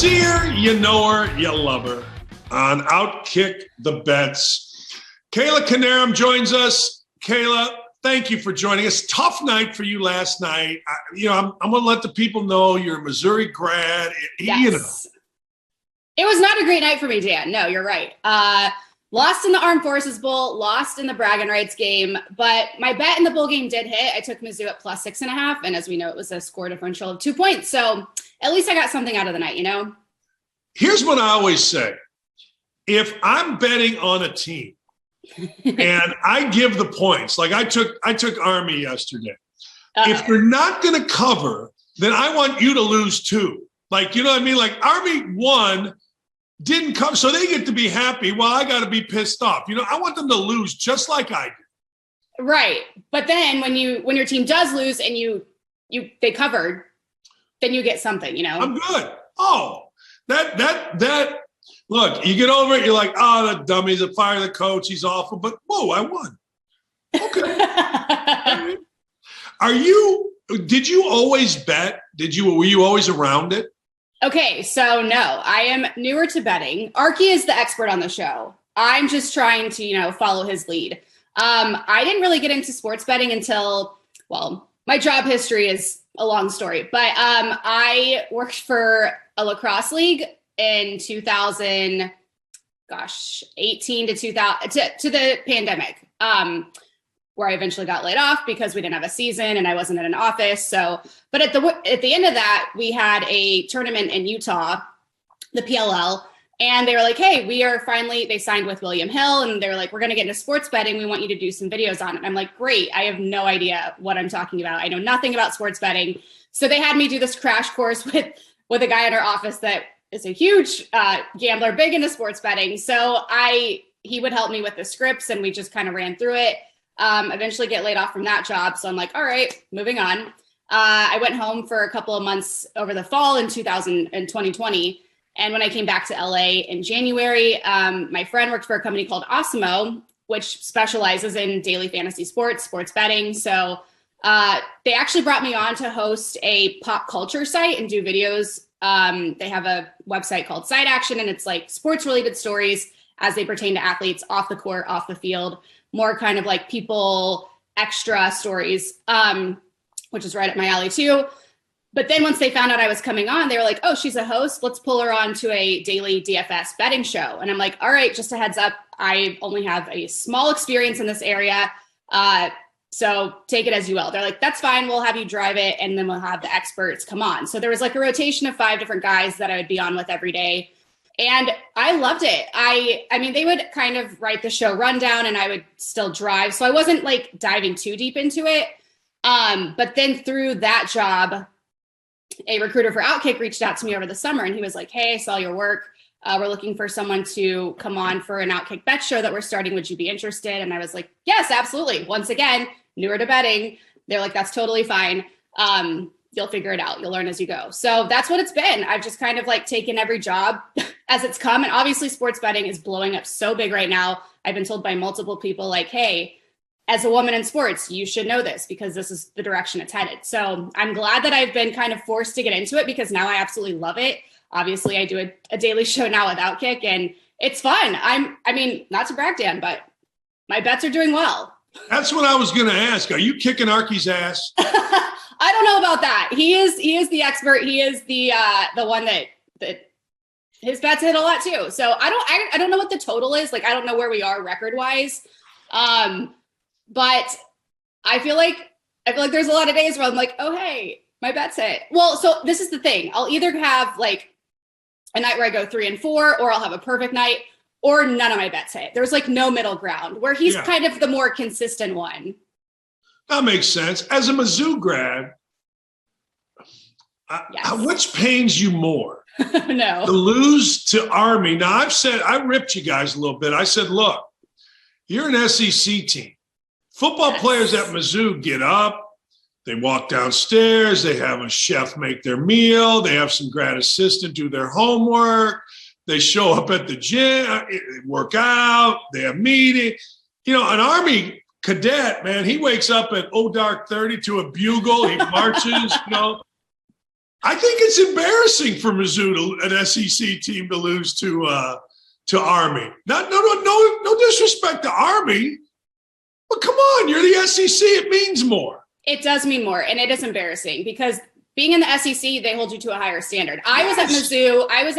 see her, you know her, you love her. On OutKick the Bets, Kayla Knierim joins us. Kayla, thank you for joining us. Tough night for you last night. I'm going to let the people know you're a Missouri grad. Yes. It was not a great night for me, Dan. No, you're right. Lost in the Armed Forces Bowl, lost in the bragging rights game, but my bet in the bowl game did hit. I took Mizzou at plus 6.5, and as we know, it was a score differential of 2 points. So at least I got something out of the night, you know? Here's what I always say. If I'm betting on a team and I give the points, like I took Army yesterday. If they're not going to cover, then I want you to lose too. Like, you know what I mean? Like Army won, didn't come, so they get to be happy. Well, I got to be pissed off. You know, I want them to lose just like I did. Right. But then when your team does lose and they covered, then you get something, you know? I'm good. Oh, that look, you get over it. You're like, oh, the dummies, that fire the coach. He's awful. But whoa, I won. Okay. Did you always bet? Were you always around it? Okay. So no, I am newer to betting. Arky is the expert on the show. I'm just trying to, follow his lead. I didn't really get into sports betting until, my job history is a long story, but I worked for a lacrosse league in 2018 to 2000 to the pandemic, where I eventually got laid off because we didn't have a season and I wasn't in an office. So, but at the end of that, we had a tournament in Utah, the PLL, and they were like, hey, they signed with William Hill, and they were like, we're going to get into sports betting. We want you to do some videos on it. And I'm like, great. I have no idea what I'm talking about. I know nothing about sports betting. So they had me do this crash course with a guy in our office that is a huge gambler, big into sports betting. So he would help me with the scripts, and we just kind of ran through it. Eventually get laid off from that job. So I'm like, all right, moving on. I went home for a couple of months over the fall in 2020. And when I came back to LA in January, my friend worked for a company called Osimo, which specializes in daily fantasy sports betting. So they actually brought me on to host a pop culture site and do videos. They have a website called Side Action, and it's like sports related stories as they pertain to athletes off the court, off the field, more kind of like people extra stories, which is right up my alley too. But then once they found out I was coming on, they were like, oh, she's a host. Let's pull her on to a daily DFS betting show. And I'm like, all right, just a heads up. I only have a small experience in this area. So take it as you will. They're like, that's fine. We'll have you drive it, and then we'll have the experts come on. So there was like a rotation of 5 different guys that I would be on with every day. And I loved it. I mean, they would kind of write the show rundown and I would still drive. So I wasn't like diving too deep into it. But then through that job, a recruiter for OutKick reached out to me over the summer, and he was like, hey, I saw your work. We're looking for someone to come on for an OutKick Bets show that we're starting. Would you be interested? And I was like, yes, absolutely. Once again, newer to betting. They're like, that's totally fine. You'll figure it out. You'll learn as you go. So that's what it's been. I've just kind of like taken every job as it's come. And obviously sports betting is blowing up so big right now. I've been told by multiple people like, hey, as a woman in sports, you should know this because this is the direction it's headed. So I'm glad that I've been kind of forced to get into it because now I absolutely love it. Obviously I do a daily show now with OutKick, and it's fun. I mean, not to brag, Dan, but my bets are doing well. That's what I was going to ask. Are you kicking Arky's ass? I don't know about that. He is the expert. He is the one that his bets hit a lot too. So I don't know what the total is. Like, I don't know where we are record wise. But I feel like there's a lot of days where I'm like, oh, hey, my bet's hit. Well, so this is the thing. I'll either have like a night where I go 3 and 4, or I'll have a perfect night, or none of my bets hit. There's like no middle ground where he's kind of the more consistent one. That makes sense. As a Mizzou grad, which pains you more? No. To lose to Army. Now, I ripped you guys a little bit. I said, look, you're an SEC team. Football players at Mizzou get up, they walk downstairs, they have a chef make their meal, they have some grad assistant do their homework, they show up at the gym, work out, they have meeting. An Army cadet, man, he wakes up at dark 30 to a bugle, he marches, I think it's embarrassing for Mizzou, an SEC team, to lose to Army. No disrespect to Army, but come on, you're the SEC. It means more. It does mean more, and it is embarrassing because being in the SEC, they hold you to a higher standard. I was at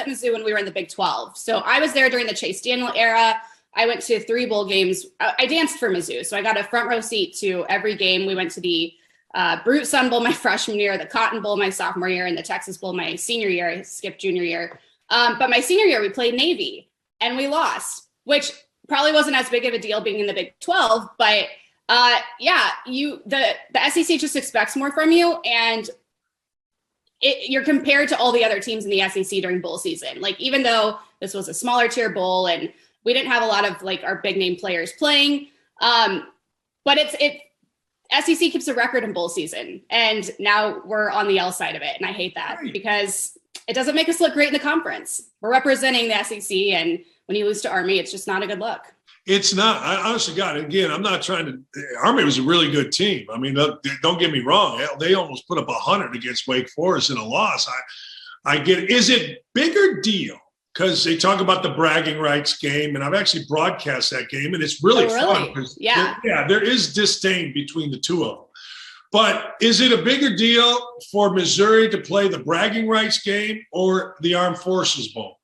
Mizzou when we were in the Big 12. So I was there during the Chase Daniel era. I went to 3 bowl games. I danced for Mizzou, so I got a front row seat to every game. We went to the Brute Sun Bowl my freshman year, the Cotton Bowl my sophomore year, and the Texas Bowl my senior year. I skipped junior year. But my senior year, we played Navy, and we lost, which probably wasn't as big of a deal being in the Big 12. But the SEC just expects more from you, and you're compared to all the other teams in the SEC during bowl season. Like, even though this was a smaller tier bowl and we didn't have a lot of like our big name players playing, but SEC keeps a record in bowl season, and now we're on the L side of it, and I hate that because it doesn't make us look great in the conference. We're representing the SEC, and when you lose to Army, it's just not a good look. It's not. I honestly, God, again, I'm not trying to. Army was a really good team. I mean, don't get me wrong. They almost put up 100 against Wake Forest in a loss. I get it. Is it bigger deal? Because they talk about the bragging rights game, and I've actually broadcast that game, and it's really fun. There is disdain between the two of them. But is it a bigger deal for Missouri to play the bragging rights game or the Armed Forces Bowl?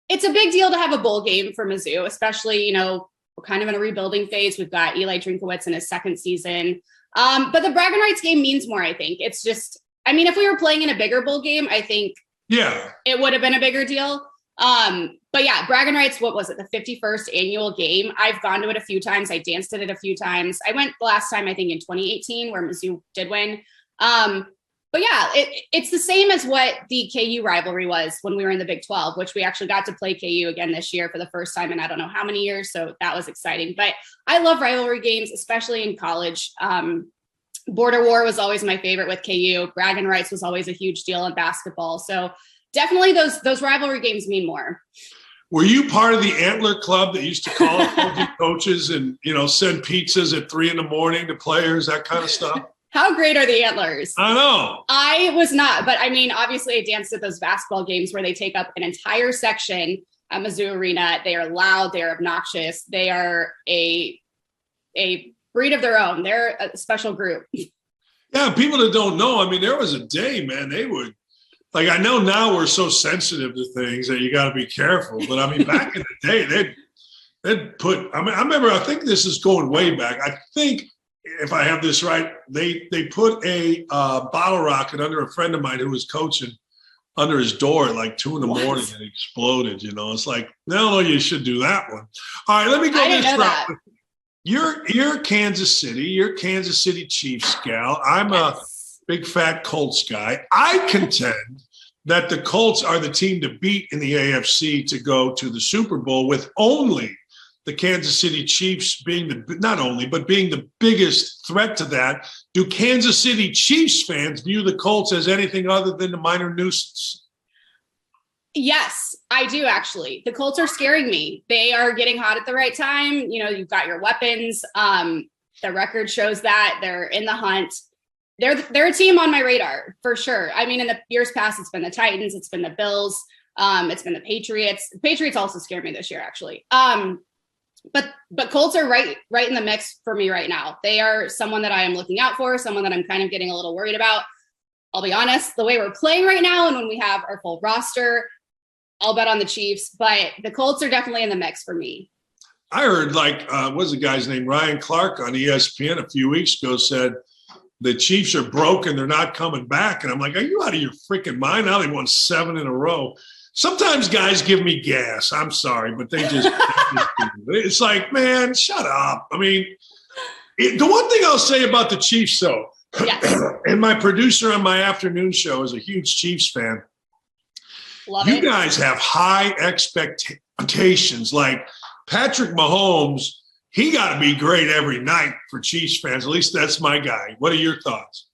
It's a big deal to have a bowl game for Mizzou, especially, we're kind of in a rebuilding phase. We've got Eli Drinkowitz in his second season. But the bragging rights game means more, I think. It's just, if we were playing in a bigger bowl game, I think it would have been a bigger deal. But yeah, bragging rights, what was it? The 51st annual game. I've gone to it a few times. I danced at it a few times. I went the last time, I think in 2018, where Mizzou did win. But yeah, it's the same as what the KU rivalry was when we were in the Big 12, which we actually got to play KU again this year for the first time in I don't know how many years. So that was exciting. But I love rivalry games, especially in college. Border War was always my favorite with KU. Bragging rights was always a huge deal in basketball. So definitely those rivalry games mean more. Were you part of the Antler Club that used to call up coaches and, send pizzas at 3 a.m. to players, that kind of stuff? How great are the Antlers? I know. I was not, but obviously I danced at those basketball games where they take up an entire section at Mizzou Arena. They are loud. They are obnoxious. They are a breed of their own. They're a special group. Yeah, people that don't know, there was a day, man, they would, I know now we're so sensitive to things that you got to be careful, but back in the day, they'd put, I remember, I think this is going way back. I think, if I have this right, they put a bottle rocket under a friend of mine who was coaching under his door at 2 a.m. and it exploded. It's like, no, you should do that one. All right, let me go this route. You're Kansas City. You're Kansas City Chiefs gal. I'm a big fat Colts guy. I contend that the Colts are the team to beat in the AFC to go to the Super Bowl, with only the Kansas City Chiefs being being the biggest threat to that. Do Kansas City Chiefs fans view the Colts as anything other than a minor nuisance? Yes, I do actually. The Colts are scaring me. They are getting hot at the right time. You've got your weapons. The record shows that they're in the hunt. They're a team on my radar for sure. In the years past, it's been the Titans, it's been the Bills, it's been the Patriots. The Patriots also scared me this year, actually. But Colts are right in the mix for me right now. They are someone that I am looking out for, someone that I'm kind of getting a little worried about. I'll be honest, the way we're playing right now and when we have our full roster, I'll bet on the Chiefs, but the Colts are definitely in the mix for me. I heard what's the guy's name? Ryan Clark on ESPN a few weeks ago said the Chiefs are broken. They're not coming back. And I'm like, are you out of your freaking mind? Now they won 7 in a row. Sometimes guys give me gas. I'm sorry, but they just it's like, man, shut up. The one thing I'll say about the Chiefs, though, and my producer on my afternoon show is a huge Chiefs fan. You guys have high expectations. Like Patrick Mahomes, he got to be great every night for Chiefs fans. At least that's my guy. What are your thoughts?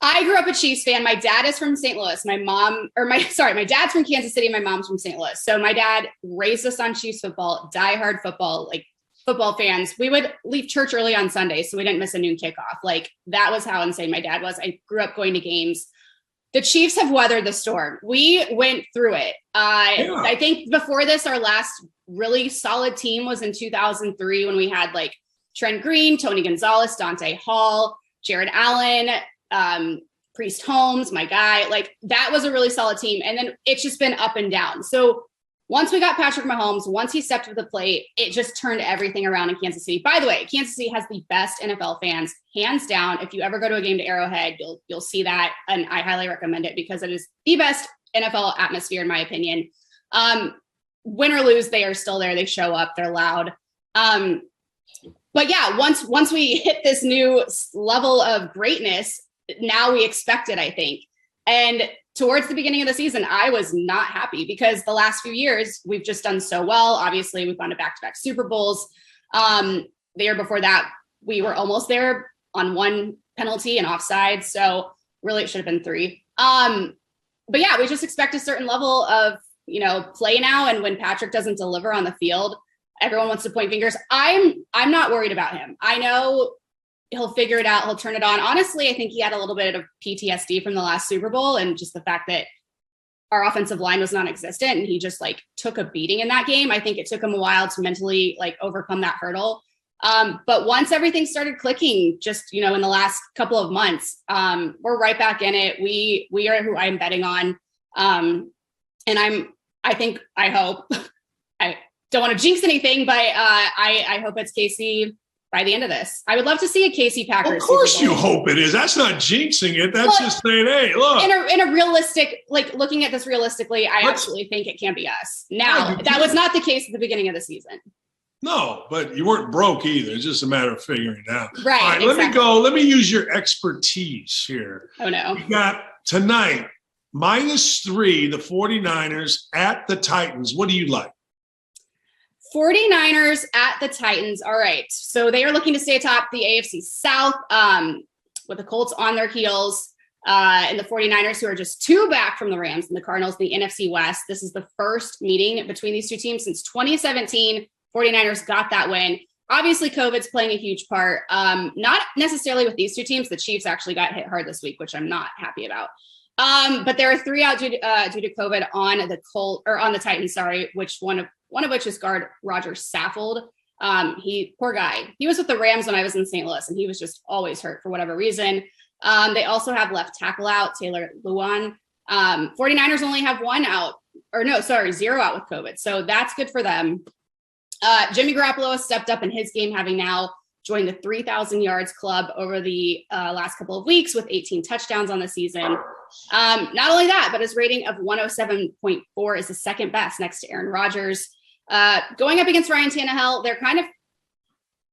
I grew up a Chiefs fan. My dad is from St. Louis. My dad's from Kansas City. My mom's from St. Louis. So my dad raised us on Chiefs football, diehard football football fans, we would leave church early on Sunday so we didn't miss a noon kickoff. Like, that was how insane my dad was. I grew up going to games. The Chiefs have weathered the storm. We went through it. I think before this, our last really solid team was in 2003 when we had like Trent Green, Tony Gonzalez, Dante Hall, Jared Allen, Priest Holmes, my guy. Like, that was a really solid team. And then it's just been up and down. So once we got Patrick Mahomes, once he stepped to the plate, it just turned everything around in Kansas City. By the way, Kansas City has the best NFL fans, hands down. If you ever go to a game to Arrowhead, you'll see that. And I highly recommend it because it is the best NFL atmosphere, in my opinion. Win or lose, they are still there. They show up. They're loud. But yeah, once we hit this new level of greatness, now we expect it, I think. And towards the beginning of the season, I was not happy because the last few years we've just done so well. Obviously, we've gone to back-to-back Super Bowls. The year before that, we were almost there on one penalty and offside. So really, it should have been 3. But yeah, we just expect a certain level of, play now. And when Patrick doesn't deliver on the field, everyone wants to point fingers. I'm not worried about him. I know he'll figure it out. He'll turn it on. Honestly, I think he had a little bit of PTSD from the last Super Bowl and just the fact that our offensive line was non-existent and he just like took a beating in that game. I think it took him a while to mentally like overcome that hurdle. But once everything started clicking, just, in the last couple of months, we're right back in it. We are who I'm betting on. And I hope, I don't want to jinx anything, but I hope it's KC by the end of this. I would love to see a KC Packers. Of course you hope it is. That's not jinxing it. That's just saying, hey, look. In a realistic, like looking at this realistically, I absolutely think it can be us. Now, that was not the case at the beginning of the season. No, but you weren't broke either. It's just a matter of figuring it out. Right. All right, exactly. Let me use your expertise here. Oh, no. You got tonight, -3, the 49ers at the Titans. What do you like? 49ers at the Titans. All right. So they are looking to stay atop the AFC South with the Colts on their heels and the 49ers, who are just 2 back from the Rams, and the Cardinals in the NFC West. This is the first meeting between these two teams since 2017. 49ers got that win. Obviously, COVID's playing a huge part. Not necessarily with these two teams. The Chiefs actually got hit hard this week, which I'm not happy about. But there are 3 out due to COVID on the Titans. Sorry, which one of which is guard Roger Saffold. Poor guy. He was with the Rams when I was in St. Louis, and he was just always hurt for whatever reason. They also have left tackle out, Taylor Lewan. 49ers only have 0 out with COVID. So that's good for them. Jimmy Garoppolo has stepped up in his game, having now joined the 3,000 yards club over the last couple of weeks with 18 touchdowns on the season. Not only that, but his rating of 107.4 is the second best next to Aaron Rodgers. Going up against Ryan Tannehill, they're kind of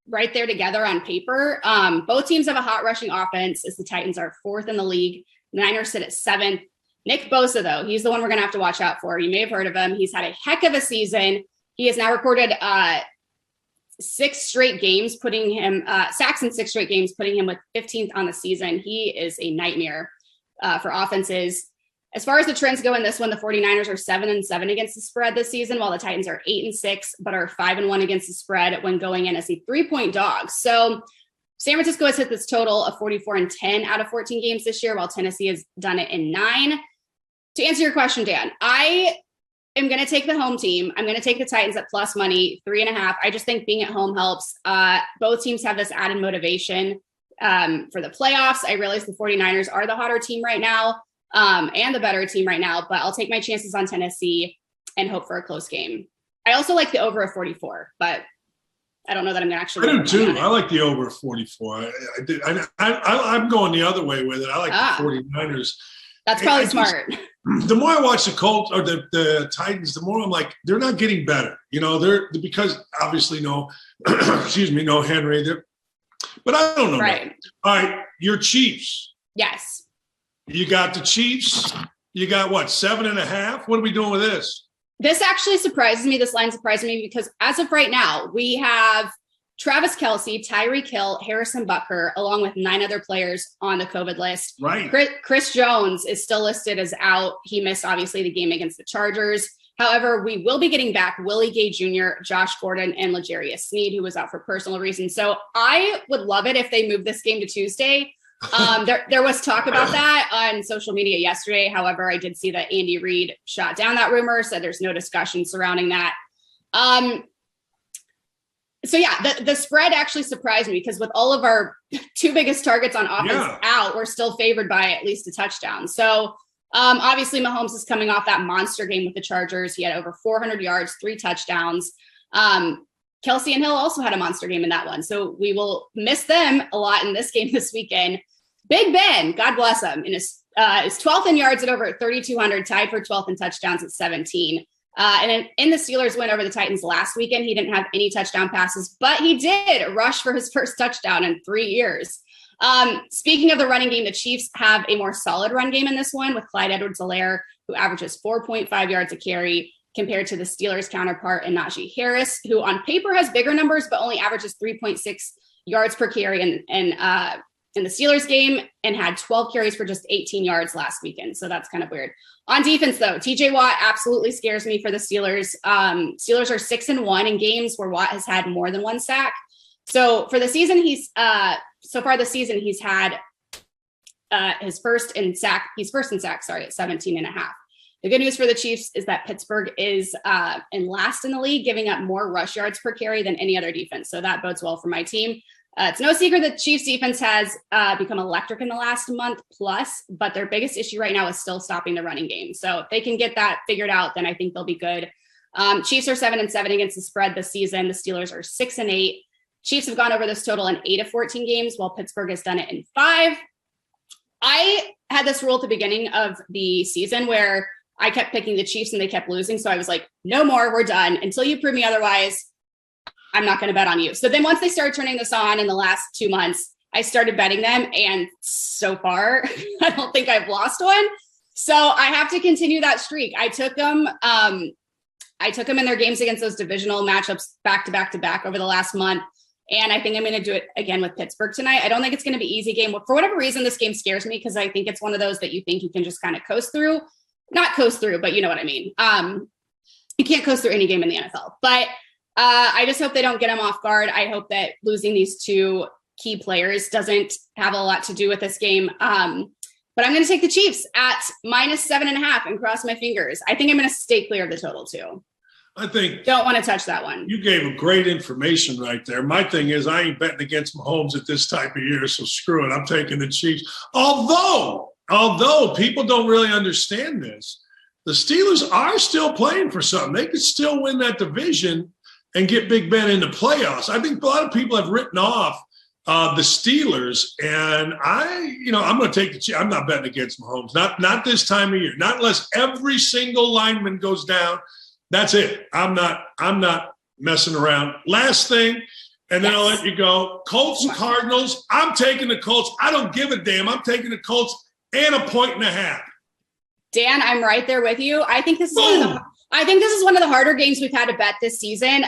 right there together on paper. Both teams have a hot rushing offense, as the Titans are 4th in the league. Niners sit at 7th. Nick Bosa, though, he's the one we're going to have to watch out for. You may have heard of him. He's had a heck of a season. He has now recorded 6 straight games, putting him sacks in 6 straight games, putting him with 15th on the season. He is a nightmare for offenses. As far as the trends go in this one, the 49ers are 7-7 against the spread this season, while the Titans are 8-6, but are 5-1 against the spread when going in as a 3-point dog. So San Francisco has hit this total of 44-10 out of 14 games this year, while Tennessee has done it in 9. To answer your question, Dan, I am going to take the home team. I'm going to take the Titans at plus money, 3.5. I just think being at home helps. Both teams have this added motivation for the playoffs. I realize the 49ers are the hotter team right now and the better team right now, but I'll take my chances on Tennessee and hope for a close game. I also like the over of 44, but I don't know that I'm going to actually. I do too. I like the over of 44. I'm going the other way with it. I like the 49ers. That's probably smart. The more I watch the Colts or the Titans, the more I'm like, they're not getting better. They're because obviously no Henry. But I don't know. Right. All right, your Chiefs. Yes. You got the Chiefs. You got what, 7.5? What are we doing with this? This actually surprises me. This line surprised me because as of right now, we have Travis Kelce, Tyreek Hill, Harrison Butker, along with 9 other players on the COVID list. Right. Chris Jones is still listed as out. He missed, obviously, the game against the Chargers. However, we will be getting back Willie Gay Jr., Josh Gordon, and L'Jarius Sneed, who was out for personal reasons. So I would love it if they moved this game to Tuesday. There was talk about that on social media yesterday. However, I did see that Andy Reid shot down that rumor, said there's no discussion surrounding that. So yeah, the spread actually surprised me because with all of our two biggest targets on offense out, we're still favored by at least a touchdown. So obviously Mahomes is coming off that monster game with the Chargers. He had over 400 yards, 3 touchdowns. Kelsey and Hill also had a monster game in that one. So we will miss them a lot in this game this weekend. Big Ben, God bless him, is 12th in yards at over 3,200, tied for 12th in touchdowns at 17. And in the Steelers win over the Titans last weekend, he didn't have any touchdown passes, but he did rush for his first touchdown in 3 years. Speaking of the running game, the Chiefs have a more solid run game in this one with Clyde Edwards-Helaire, who averages 4.5 yards a carry compared to the Steelers' counterpart in Najee Harris, who on paper has bigger numbers, but only averages 3.6 yards per carry in the Steelers game and had 12 carries for just 18 yards last weekend. So that's kind of weird. On defense, though, TJ Watt absolutely scares me for the Steelers. Steelers are 6-1 in games where Watt has had more than 1 sack. So for the season, so far this season, he's had he's first in sack, at 17.5. The good news for the Chiefs is that Pittsburgh is in last in the league, giving up more rush yards per carry than any other defense. So that bodes well for my team. It's no secret that Chiefs defense has become electric in the last month plus, but their biggest issue right now is still stopping the running game. So if they can get that figured out, then I think they'll be good. Chiefs are 7-7 against the spread this season. The Steelers are 6-8. Chiefs have gone over this total in 8 of 14 games, while Pittsburgh has done it in 5. I had this rule at the beginning of the season where I kept picking the Chiefs and they kept losing. So I was like, no more, we're done. Until you prove me otherwise, I'm not going to bet on you. So then once they started turning this on in the last 2 months, I started betting them. And so far, I don't think I've lost one. So I have to continue that streak. I took them in their games against those divisional matchups back to back to back over the last month. And I think I'm going to do it again with Pittsburgh tonight. I don't think it's going to be an easy game. For whatever reason, this game scares me because I think it's one of those that you think you can just kind of coast through. Not coast through, but you know what I mean. You can't coast through any game in the NFL. But I just hope they don't get them off guard. I hope that losing these 2 key players doesn't have a lot to do with this game. But I'm going to take the Chiefs at -7.5 and cross my fingers. I think I'm going to stay clear of the total too. I think don't want to touch that one. You gave great information right there. My thing is I ain't betting against Mahomes at this time of year, so screw it. I'm taking the Chiefs. Although people don't really understand this, the Steelers are still playing for something. They could still win that division and get Big Ben in the playoffs. I think a lot of people have written off the Steelers, and I'm going to take the Chiefs. I'm not betting against Mahomes. Not this time of year. Not unless every single lineman goes down. That's it. I'm not messing around. Last thing, and then I'll let you go. Colts, Cardinals. I'm taking the Colts. I don't give a damn. I'm taking the Colts and 1.5. Dan, I'm right there with you. I think this is one of the harder games we've had to bet this season.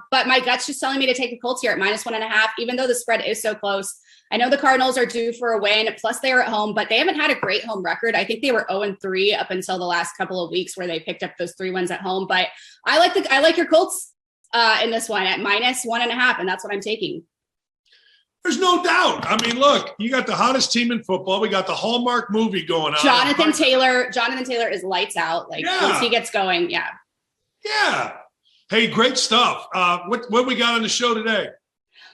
But my gut's just telling me to take the Colts here at -1.5, even though the spread is so close. I know the Cardinals are due for a win, plus they are at home, but they haven't had a great home record. I think they were 0-3 up until the last couple of weeks where they picked up those 3 wins at home. But I like your Colts in this one at -1.5, and that's what I'm taking. There's no doubt. I mean, look, you got the hottest team in football. We got the Hallmark movie going on. Jonathan Taylor is lights out. Once he gets going, yeah. Hey, great stuff. What we got on the show today?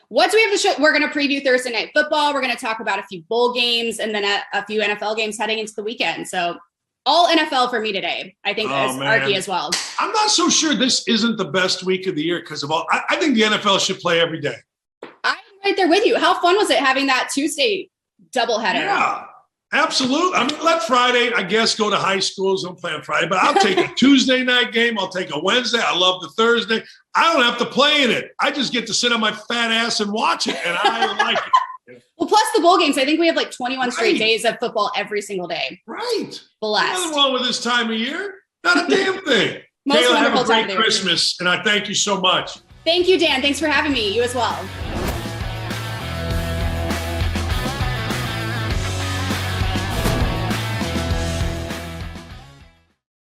What do we have to show? We're going to preview Thursday Night Football. We're going to talk about a few bowl games and then a few NFL games heading into the weekend. So all NFL for me today, I think, as Arky as well. I'm not so sure this isn't the best week of the year because of all. I think the NFL should play every day. I'm right there with you. How fun was it having that Tuesday doubleheader? Yeah, absolutely. I mean, let Friday, I guess, go to high schools. Don't play on Friday, but I'll take a Tuesday night game. I'll take a Wednesday. I love the Thursday. I don't have to play in it. I just get to sit on my fat ass and watch it, and I like it. Well, plus the bowl games. I think we have 21 straight days of football every single day. Right. Blessed. Nothing wrong with this time of year. Not a damn thing. Most Kayla, wonderful have a great Christmas, and I thank you so much. Thank you, Dan. Thanks for having me. You as well.